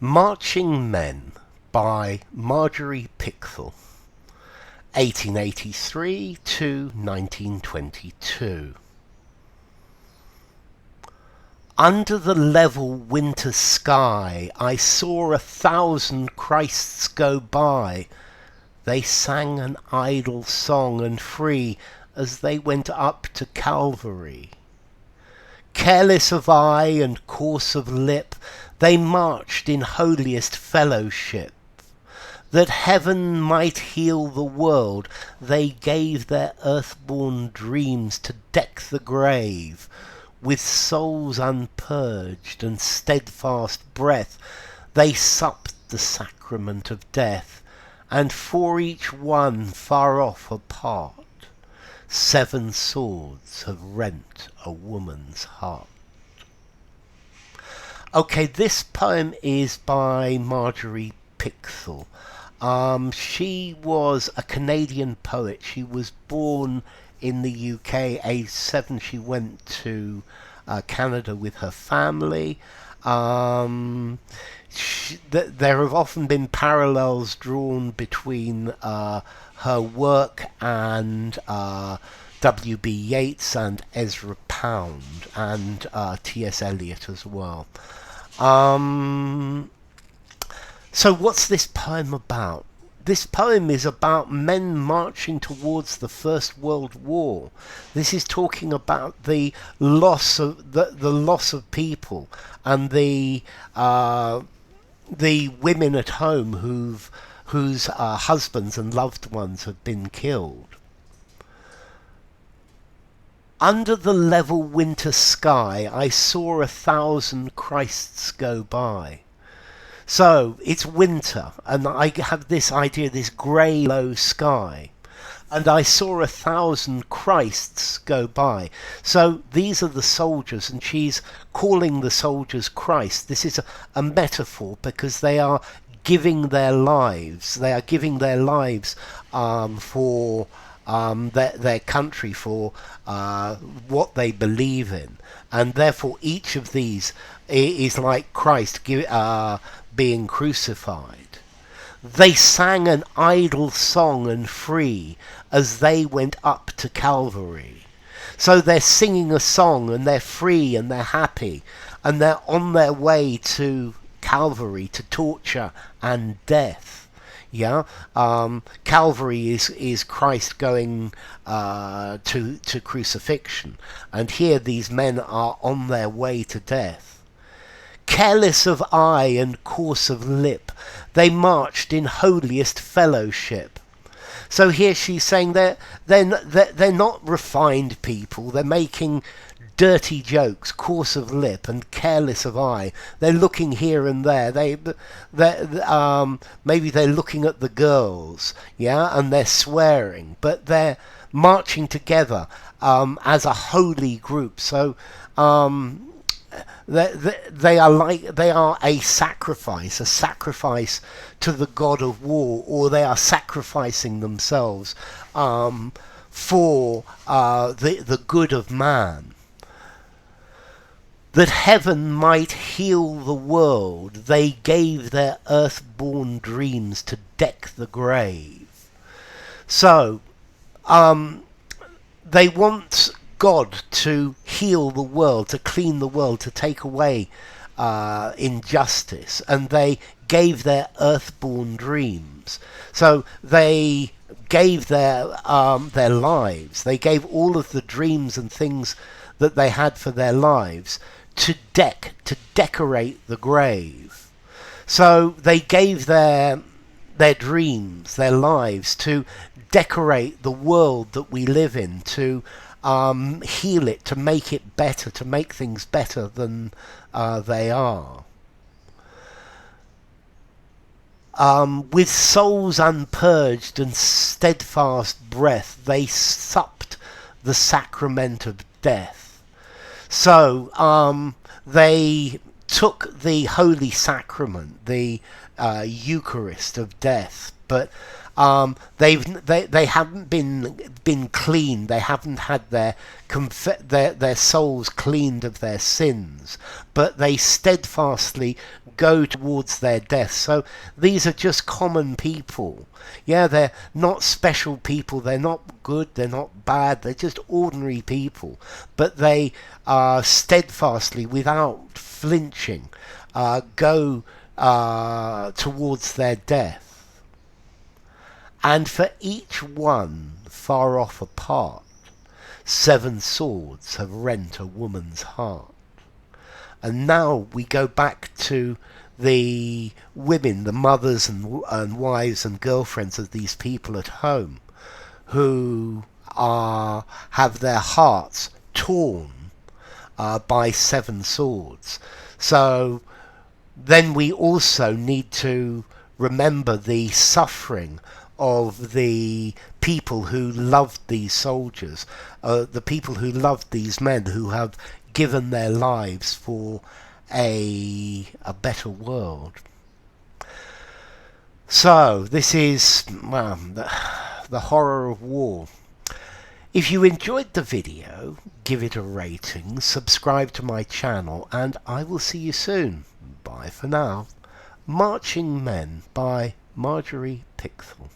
Marching Men by Marjorie Pickthall, 1883 to 1922. Under the level winter sky I saw 1,000 Christs go by. They sang an idle song and free as they went up to Calvary. Careless of eye and coarse of lip, they marched in holiest fellowship. That heaven might heal the world, they gave their earthborn dreams to deck the grave. With souls unpurged and steadfast breath, they supped the sacrament of death, and for each one far off apart, 7 swords have rent a woman's heart. Okay, this poem is by Marjorie Pickthall. She was a Canadian poet. She was born in the UK. Age 7, she went to Canada with her family. There have often been parallels drawn between her work and W.B. Yeats and Ezra Pound and T.S. Eliot as well. So what's this poem about? This poem is about men marching towards the First World War. This is talking about the loss of the loss of people and the women at home whose husbands and loved ones have been killed. Under the level winter sky, I saw 1,000 Christs go by. So it's winter, and I have this idea, this grey low sky, and I saw 1,000 Christs go by. So these are the soldiers, and she's calling the soldiers Christ. This is a metaphor because they are giving their lives. They are giving their lives for their country, for what they believe in, and therefore each of these is like Christ being crucified. They sang an idle song and free as they went up to Calvary. So they're singing a song and they're free and they're happy and they're on their way to Calvary, to torture and death. Yeah, Calvary is Christ going to crucifixion, and here these men are on their way to death. Careless of eye and coarse of lip, they marched in holiest fellowship. So here she's saying they're not refined people. They're making dirty jokes, coarse of lip and careless of eye. They're looking here and there. Maybe they're looking at the girls, yeah, and they're swearing, but they're marching together as a holy group. So they are a sacrifice to the god of war, or they are sacrificing themselves for the good of man. That heaven might heal the world, they gave their earthborn dreams to deck the grave. So they want God to heal the world, to clean the world, to take away injustice, and they gave their earthborn dreams. So they gave their lives. They gave all of the dreams and things that they had for their lives to decorate the grave. So they gave their dreams, their lives, to decorate the world that we live in, to heal it, to make it better, to make things better than they are. With souls unpurged and steadfast breath, they supped the sacrament of death. So they took the holy sacrament, the Eucharist of death, but They haven't been cleaned. They haven't had their souls cleaned of their sins, but they steadfastly go towards their death. So these are just common people. Yeah, they're not special people. They're not good. They're not bad. They're just ordinary people. But they steadfastly, without flinching, go towards their death. And for each one far off apart, 7 swords have rent a woman's heart. And now we go back to the women, the mothers and wives and girlfriends of these people at home, who have their hearts torn by 7 swords. So then we also need to remember the suffering of the people who loved these soldiers, the people who loved these men, who have given their lives for a better world. So this is the horror of war. If you enjoyed the video, give it a rating, subscribe to my channel, and I will see you soon. Bye for now. Marching Men by Marjorie Pickthall.